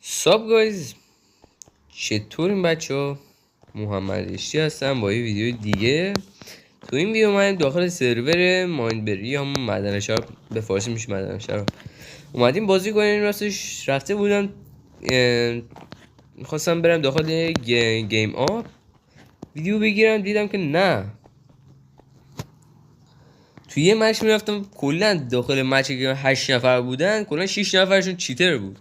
ساب گایز، چطورین بچه ها؟ محمد اشتی هستم با یه ویدیو دیگه. تو این ویدیو من داخل سرور مایندبری یا معدن شهر، به فارسی میشه معدن شهر، اومدیم بازی کنیم. راستش رفته بودم میخواستم برم داخل گیم آب ویدیو بگیرم، دیدم که نه، توی یه مچ میرفتم کلا داخل مچی که 8 نفر بودن کلا 6 نفرشون چیتر بود.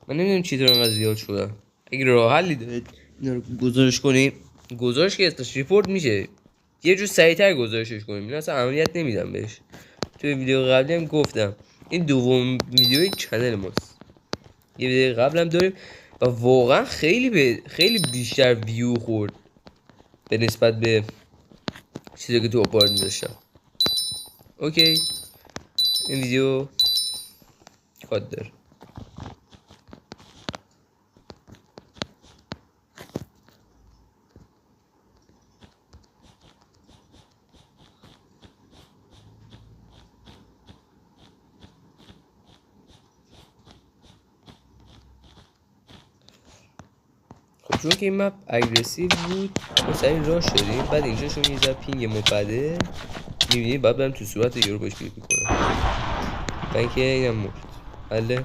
من نمیدونم چیتر انقدر زیاد شدن. اگه راه حلی دارید اینا رو گزارش کنیم، گزارش که اسمش ریپورت میشه، یه جور سریعتر گزارشش کنیم. اینا اصلا اهمیت نمیدم بهش. توی ویدیو قبلی هم گفتم این دوم ویدیوی چنل ماست. یه ویدیو قبلم داریم و واقعا خیلی بیشتر ویو خورد به نسبت به چیزی که تو آپارت میذاشتم. اوکی، این ویدیو کات داره. خب چون که این مپ اگریسیو بود ما سریع راه شدیم. بعد اینجا شون یه ذره پینگ مبده میبینید، بعد برم تو صورت یورو باش کلیک میکنم و اینکه اینم مرد. بله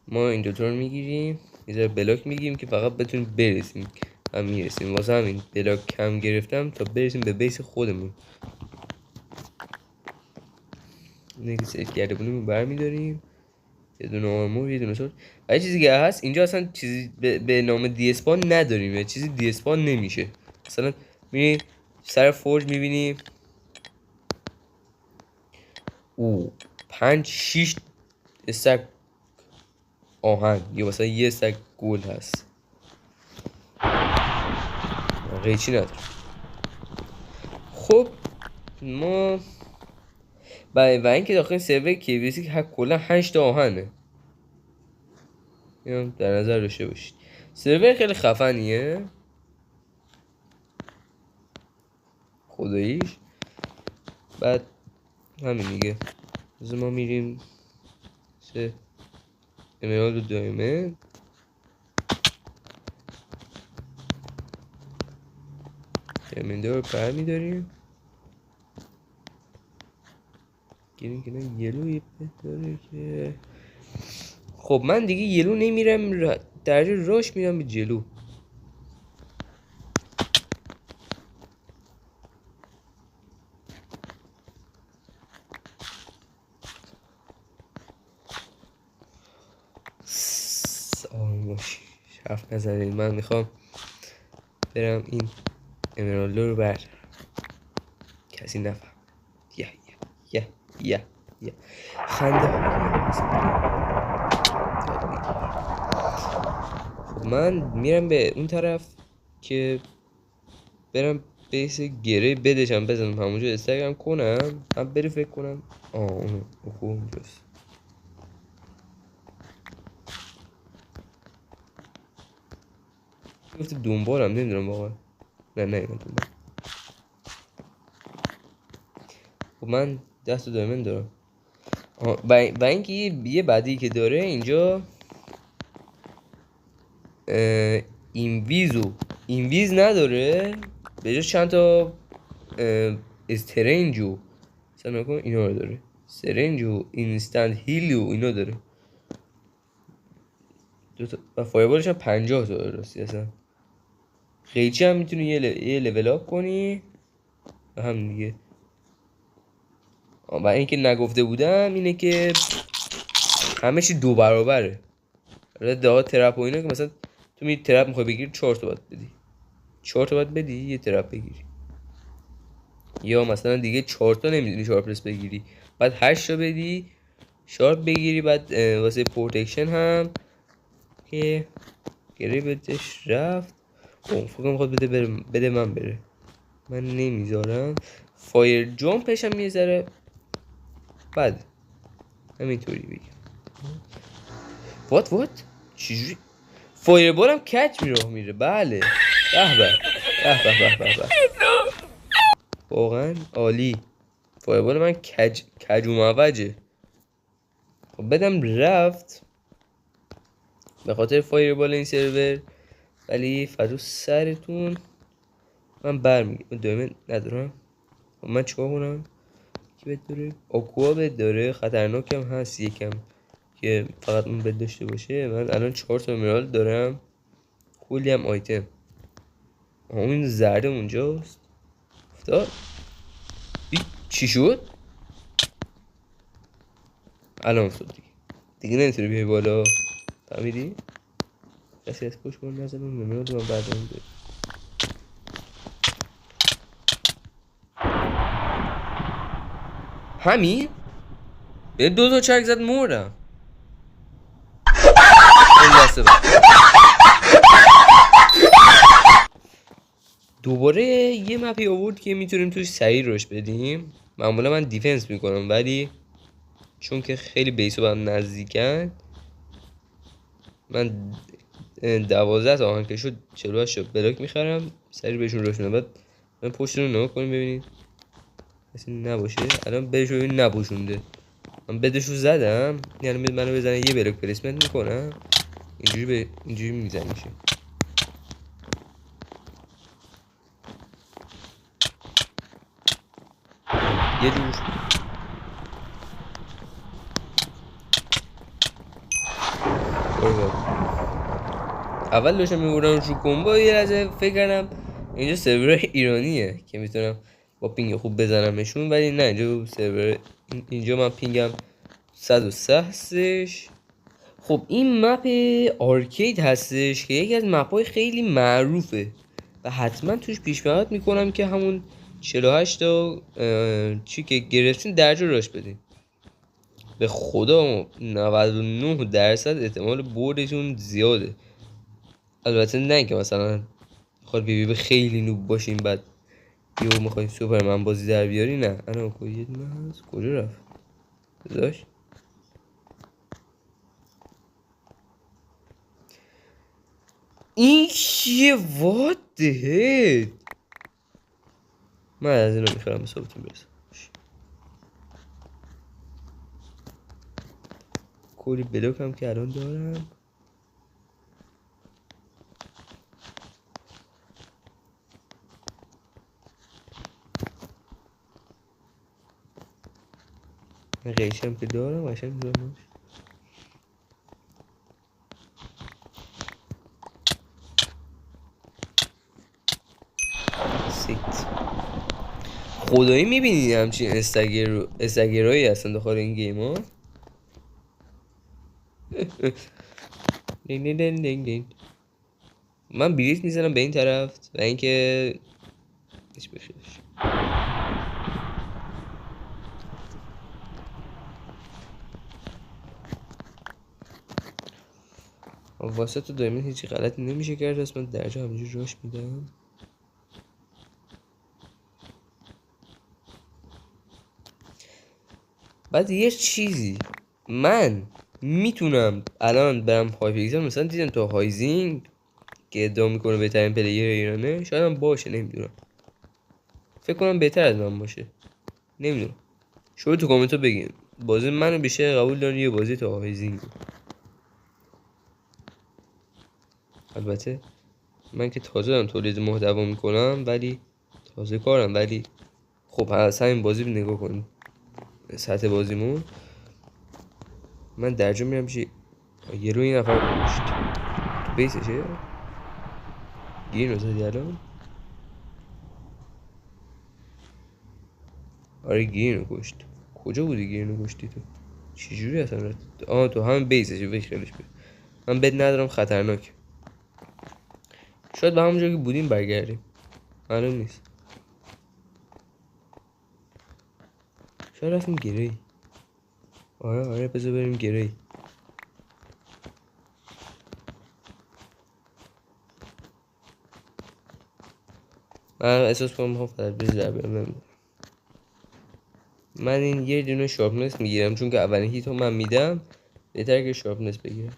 ما این دوتا رو میگیریم، یه ذره بلاک میگیریم که فقط بتونیم برسیم و میرسیم. واسه همین بلاک کم گرفتم تا برسیم به بیس خودمون. اینه که سیف کرده بودیم برمیداریم، یه دونه آرمور، یه دونه سورد و چیزی که هست اینجا. اصلا چیزی به نام دی اسپان نداریم، یه چیزی دی اسپان نمیشه. مثلا میبینی سر فورج میبینی او 5-6 استک آهن یا مثلا یه استک گلد هست، قیچی نداره. خب ما و اینکه داخل سرور کیویسی که کلا 8 تا آهنه، اینو در نظر داشته باشید. سرور خیلی خفنیه خداییش. بعد همین دیگه، از ما میریم سه امرالد و دایمند. دایمنده رو برمیداریم، گیریم که نه یلوی داره که خب من دیگه یلو نمیرم، درجه راش میرم به جلو. آروم باشی، حرف نزنید. من میخوام برم این امرالد رو بردارم، کسی نفهم. یه خنده. خب من میرم به اون طرف که برم بیس گره بدشم بزنم همونجا استگرام کنم. هم بری فکر کنم اونو اونجاست. گفته دنبالم، نمیدونم واقعا. نه من دنبال. خب من دست دایمن دارم. و اینکه یه بعدی که داره اینجا اینویز نداره، به جاش چند تا استرنج و مثلا نکن اینا رو داره. سرنج و اینستنت هیل و اینا داره. و فایربالش هم 50 تا راستی. اصلا قیچی هم میتونی یه لول اپ کنی و هم دیگه. و اینکه نگفته بودم اینه که همه چی 2 برابره. ده ترپ و اینا که مثلا تو می ترپ میخوای بگیری 4 تا باید بدی، 4 تا باید بدی یه ترپ بگیری. یا مثلا دیگه 4 تا نمیدونی شارپ پرس بگیری، بعد 8 تا بدی شارپ بگیری. بعد واسه پروتکشن هم که گره بهش رفت. فکر میخواد بده من بره، من نمیذارم. فایر جامپش هم یه ذره بد، همینطوری بگم. وات چجوری فایر بال هم کچ میره. بله به واقعا عالی. فایر بال من کج و موجه. خب بدم رفت به خاطر فایربال این سرور، ولی فدو سرتون من برمیگم. دایمن ندارم. خب من چیکار کنم؟ کی بهت داره؟ آکوا بهت داره. خطرناکم هست یکم که فقط اون بهت داشته باشه. من الان 4 تا امرالد دارم، کلی هم آیتم. اون زرده اونجاست افتاد. چی شد؟ الان افتاد دیگه نمیتونی بیای بالا، فهمیدی؟ کسی از پشت من نزنم امرالد من بعد اون ده. همین؟ به 2 تا چرک زد مردم. این دسته دوباره یه مپی آورد که میتونیم توش سریع روش بدیم. معمولا من دیفنس میکنم، ولی چون که خیلی بیسو به هم نزدیکن، من 12 تا آهن که شد 48 شد بلاک میخرم، سریع بهشون روش میدم. بعد من پشت رو نگاه کنیم ببینید کسی نباشه. الان بهشون ببین نباشونده، من بدشو زدم، یعنی منو بزنه یه بلاک پلیسمنت میکنم، اینجوری میزنیشه. یه جور اول داشتم میبردم رو کمبا، یه لحظه فکر کردم اینجا سرور ایرانیه که میتونم با پینگ خوب بزنمشون، ولی نه، اینجا سرور، اینجا من پینگم 103 هستش. خب این مپ آرکید هستش که یکی از مپ‌های خیلی معروفه و حتما توش پیشنهاد میکنم که همون 48 تا چی که گرفتین درجا راش بدین. به خدا 99% احتمال بردشون زیاده. البته نه که مثلا خواهد بی خیلی نوب باشیم بعد یهو میخوایم سوپرمن بازی در بیاری. نه الان یه دونه هست کجا رفت داشت. این چیه؟ وات دهت. من از اینو میخوام به صحبتون برسم. کلی بلوک هم که الان دارم. قیشم که دارم قشنگ دارم. سیت خدایی میبینید همچین استگرایی هستن داخل این گیم ها. دین دین دین دین. من بلیت میزنم به این طرف و اینکه هیچ بخیرش. واسه تو دائما هیچی غلطی نمیشه کرد، اصلا من درجا همینجور راش میدم. بعد یه چیزی من میتونم الان برم های پیکسل، مثلا دیدم تو هایزینگ که ادعا میکنه بهترین پلیر ایرانه، شاید هم باشه، نمیدونم، فکر کنم بهتر از من باشه، نمیدونم. شما تو کامنت ها بگین بازی منو بیشتر قبول دارین یا بازی تو هایزینگ. البته من که تازه دارم تولید محتوا میکنم، ولی تازه کارم، ولی خب اصلا این بازی نگاه کن سطح بازیمون. من درجا میرم چی یه روی نفر کشت تو بیسشه گیر رو زدی الان. آره گیر رو کشت. کجا بودی گیر رو کشتی تو؟ چجوری اصلا رد؟ تو همین بیسشه بهش خیلیش بید. من بد ندارم، خطرناک. شاید به همون جا که بودیم برگردیم، معلوم نیست. شاید رفتیم گیری. آره بذار بریم گیری. من احساس کنم ها فقط بیز در بیارم. من این یه دونه شارپنس میگیرم چون که اولین هیتو من میدم، بهتره که شارپنس بگیرم.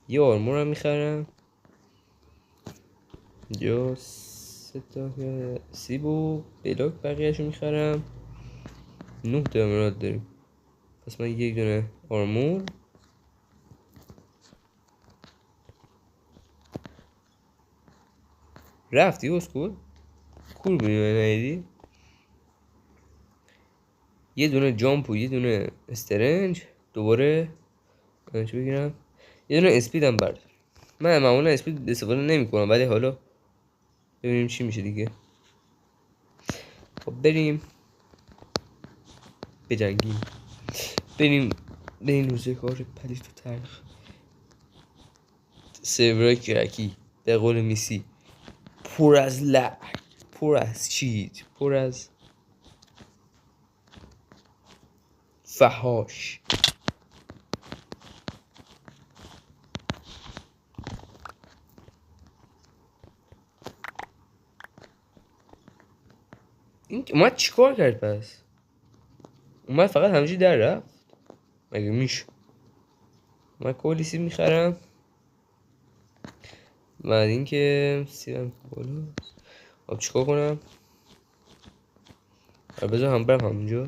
یه آرمور هم میخرم یا 3 تا سیب و بلاک بقیهشو میخرم. 9 تا امراد داریم. پس من یک دونه آرمور رفتی اسکول کور بودی من ندیدی. یه دونه جامپ و یه دونه استرنج دوباره چی بگیرم، یه دونه اسپید هم بردار. من معمولا اسپید استفاده نمی کنم ولی حالا ببینیم چی میشه دیگه. خب بریم بجنگیم، بریم به این روزگار پلیت و تلخ. سرورای کرکی به قول میسی پر از لک، پر از چیت، پر از فحاش. این اومد چیکار کرد پس؟ اومد فقط همینجوری در رفت؟ مگه میشه؟ من کلی سیب میخرم بعد اینکه سیبم بالا. خب چیکار کنم؟ بذار هم برم همونجا.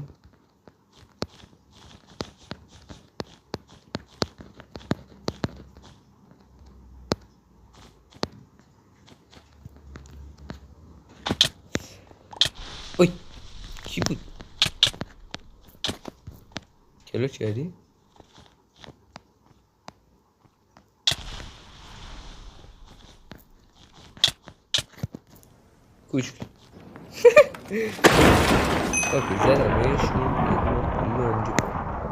اوی کی بود؟ کلو کردی؟ کوچ اوکی زدمش.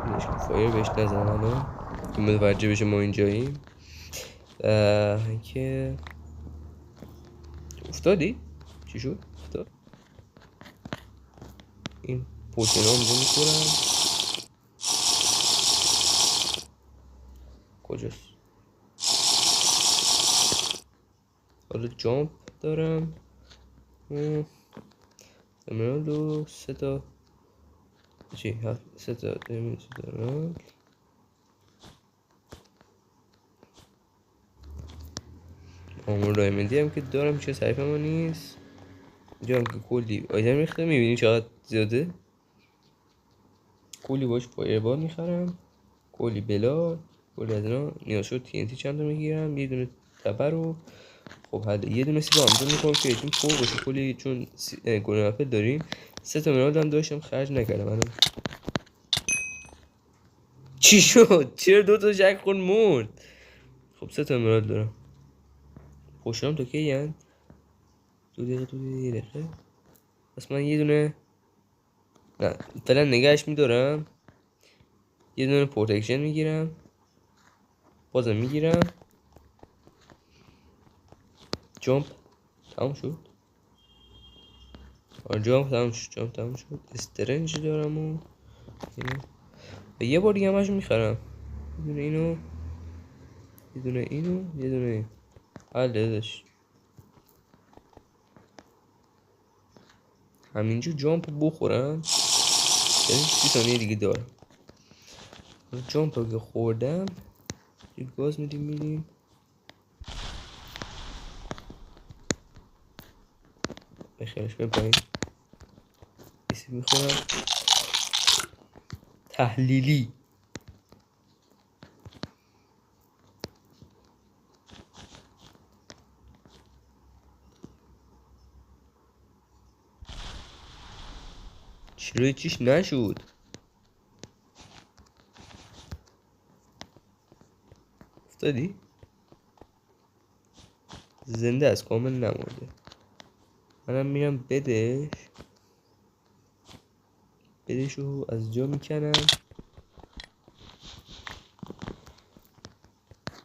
اینجا فایر بهش نزنم الان که متوجه بشه ما اینجاییم. که افتادی؟ چی شد؟ افتاد. این پوشن ها اونجا میخورم. کجاست؟ حالا جامپ دارم. امرالد 3 تا چی؟ 3 تا دمیج دارم. آمون دایمندی هم که دارم چه صحیف ما نیست. اینجا هم که کلی آیتم ریخته، میبینی چقدر زیاده. کلی باش فایربال میخرم، کلی بلاد، کلی از اینا نیاز شد TNT چند تا میگیرم، یه دونه تبر رو. خب حالا یه دونه سیب همونجا میکنم که ایتون پر باشه کلی، چون گلدن اپل داریم. 3 تا مرالد هم داشتم خرج نکردم الان. چی شد؟ چرا 2 تا جک خورد مرد؟ خب 3 تا مرالد دارم. پوشنم تا کی هن؟ 2 دقیقه. پس من یه دونه نه فعلا نگهش میدارم. یه دونه پروتکشن میگیرم، بازم میگیرم. جامپ تمام شد. جامپ تمام شد. استرنج دارم و اینو و یه بار دیگه همش میخرم. یه دونه اینو، یه دونه اینو، یه دونه این. حل دادش همینجور جامپ بخورم. 30 ثانیه دیگه دارم. جامپ رو که خوردم یه گاز میدیم. بخیرش به پایین ایسی میخورم. تحلیلی چرا چیش نشد؟ افتادی؟ زنده از کامل نمورده. منم میرم بدشو از جا میکنم.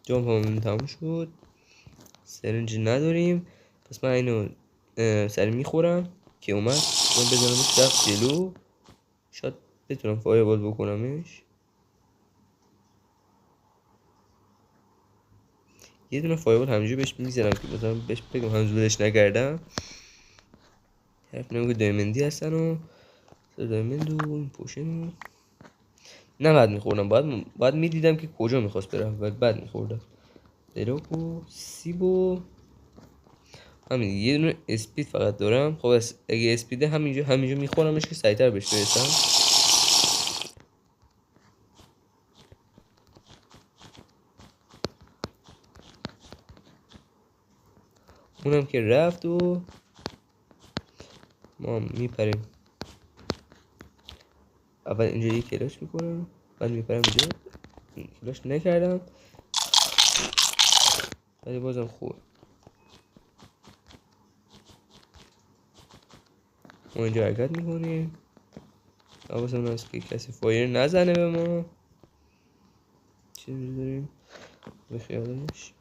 جامپ همون تموم شد. سرنج نداریم پس من اینو سری میخورم که اومد من بزنمش رفت جلو. شاید بتونم فایربال بکنمش. یه دونه فایربال همینجوری بهش میزنم که مثلا بهش بگم هنوز ولش نکردم. طرف نمیگه دایمندی هستن و دایمند و این پوشن نه بعد میخوردم. باید میدیدم که کجا میخواست برم ولی بعد میخوردم. دراک و سیب و همین. یه دونه اسپید فقط دارم. خب اگه اسپیده همینجا میخورمش که سریعتر بهش برسم. اونم که رفت و ما میپریم. اول اینجا یک کلاش میکنم، بعد میپرم اینجا. کلاش نکردم ولی بازم خوب. ما اینجا حرکت میکنیم، حواسمون هست که کسی فایر نزنه به ما. چیزی داریم به خیالش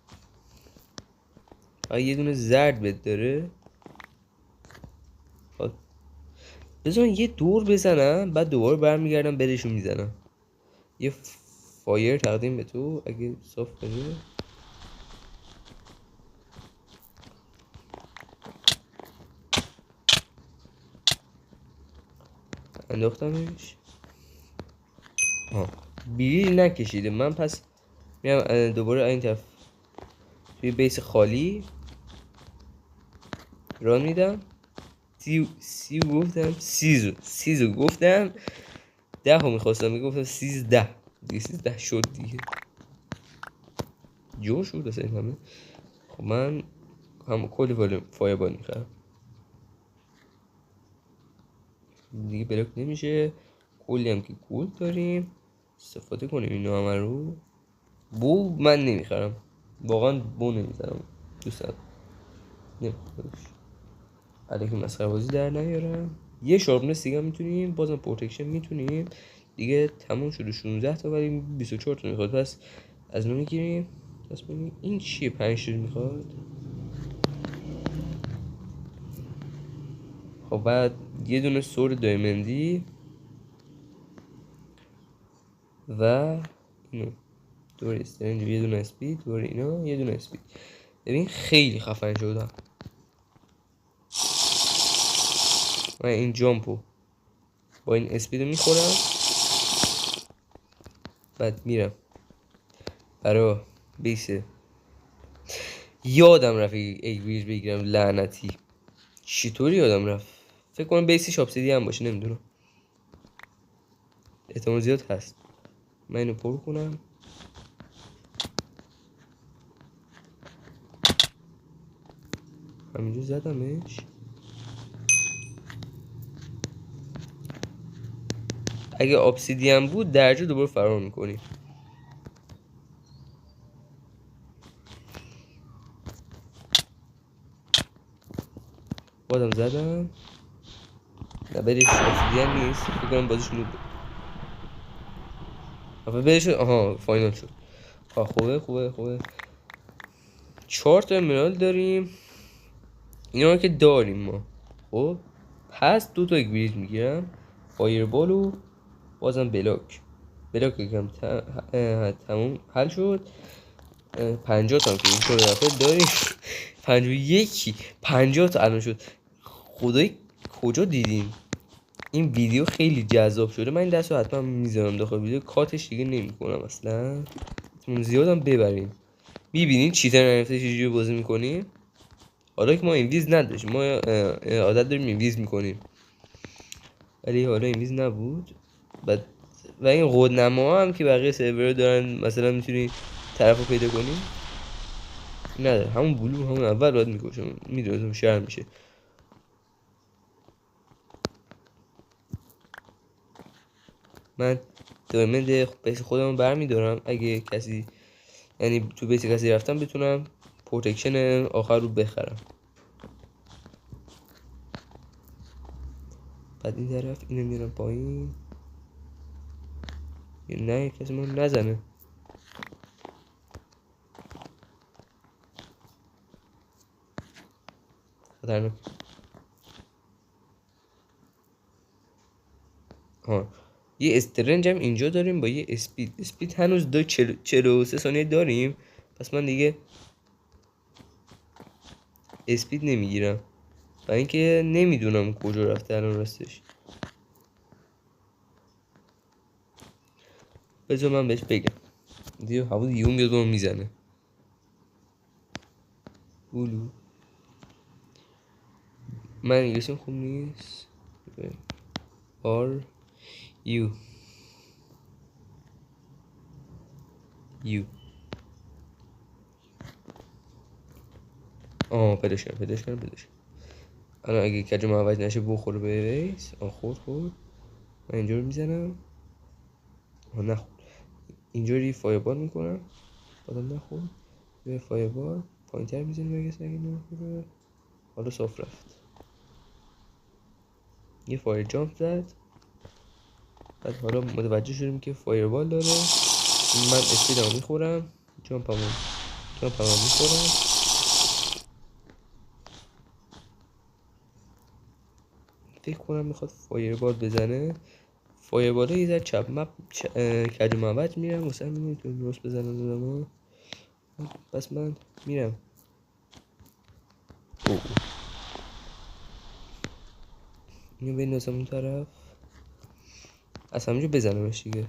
یه دونه زرد بد داره. بذارن یه دور بزنم بعد دوباره برمیگردم برشون میزنم. یه فایر تقدیم به تو اگه صاف کنی. انداختمش. بیری نکشیده. من پس میرم دوباره این طرف توی بیس خالی ران میدم. سی گفتم، سیزو گفتم، 10 میخواستم میگفتم 13 دیگه. 13 شد دیگه. جو شد اصلا همه. خب من هم کلی فایربال میخرم دیگه. بلاک نمیشه. کلی هم که گول داریم استفاده کنیم اینو همه رو. بو من نمیخرم واقعا. بو نمیزنم دوستم نمیخوش علیکی مسخره بازی در نیارم. یه شارپنس دیگه میتونیم، بازم پروتکشن میتونیم دیگه. تموم شده 16 تا ولی 24 تا میخواد. پس از نو میگیریم. پس ببینیم این چیه. 5 تا میخواد. خب بعد یه دونه سور دایمندی و اینو دور استرنج، یه دونه اسپید دور اینا، یه دونه اسپید. ببین خیلی خفن شدم. من این جامپو با این اسپید رو میخورم، بعد میرم برای بیسه. یادم رفت ایگویج بگیرم لعنتی. چطوری یادم رفت؟ فکر کنم بیسش آبسیدی هم باشه، نمیدونم، احتمال زیاد هست. من اینو پر کنم. همینجا زدمش. اگه آبسیدیان بود درجه دوباره فرار میکنی. بازم زدم. نه برش آبسیدیان نیست، فکر کنم بازیش نوبه. برش فاینال شد. خوبه. 4 تا امرال داریم. اینا که داریم ما. خب پس 2 تا اگویج میگیرم. فایربال و بازم بلاک یکم تموم حل شد. 50 تا هم که این طور دفعه داریم. 50 تا الان شد. خدای کجا دیدیم این ویدیو خیلی جذاب شده. من این دست رو حتما میذارم داخل ویدیو. کاتش دیگه نمی کنم اصلا. زیادم ببریم. میبینین چیتر نرفته چجوری بازی میکنیم. حالا که ما اینویز نداشتیم، ما عادت داریم اینویز میکنیم، ولی حالا اینویز نبود. و این قدنما هم که بقیه سرور دارن، مثلا میتونی طرف رو پیدا کنی. نداره همون بلو همون اول باید میکشم. میدونستم شرم میشه. من دایمند بیس خودم برمیدارم. اگه کسی یعنی تو بیس کسی رفتم بتونم پروتکشن آخر رو بخرم. بعد این طرف اینو میرم پایین. نه کسی ما نزنه. خطرناک. یه استرنج هم اینجا داریم با یه اسپید هنوز 43 ثانیه داریم. پس من دیگه اسپید نمیگیرم و اینکه نمیدونم کجا رفته الان راستش. بذار من بهش بگم دیگه. هوا یهو میاد اون میزنه. بولو من انگلیسیم خوب نیست. آر یو پیداش کردم. الان اگه کج معوج نشه بخوره به ریس. خورد. من اینجا رو میزنم. نخورد. اینجوری فایربال میکنم. بازم نخورد. به فایربال پایینتر میزنیم اگه سگه نخوره. حالا صاف رفت. یه فایر جامپ زد. بعد حالا متوجه شدیم که فایربال داره. من اسپیدمو میخورم. جامپمو میخورم. فکر کنم میخواد فایربال بزنه. فایربال یه ذره چپ مپ کج معوج میرم واسه همین که درست بزنم. پس من میرم. اینو بندازم اون طرف. از همینجا بزنمش دیگه.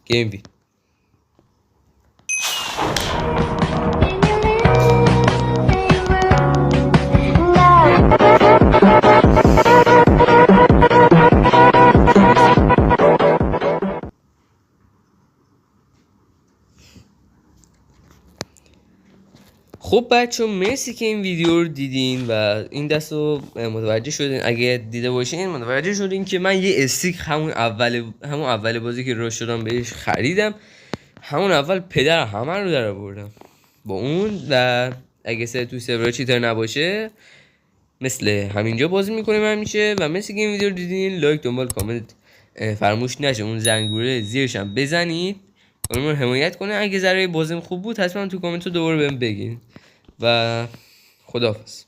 گیم وی. خب بچه مرسی که این ویدیو رو دیدین و این دست رو متوجه شدین. اگه دیده باشین متوجه شدین که من یه استیک همون اول بازی که روش شدم بهش خریدم. همون اول پدر همه رو در آوردم با اون. و اگه تو سرور چیتر نباشه مثل همینجا بازی میکنیم همیشه. و مثل که این ویدیو رو دیدین لایک دنبال کامنت فراموش نشه. اون زنگوله زیرش هم بزنید اون رو حمایت کنه. اگه ذره بازیم خوب بود حتما تو کامنت رو دوباره بهم بگین. و خداحافظ.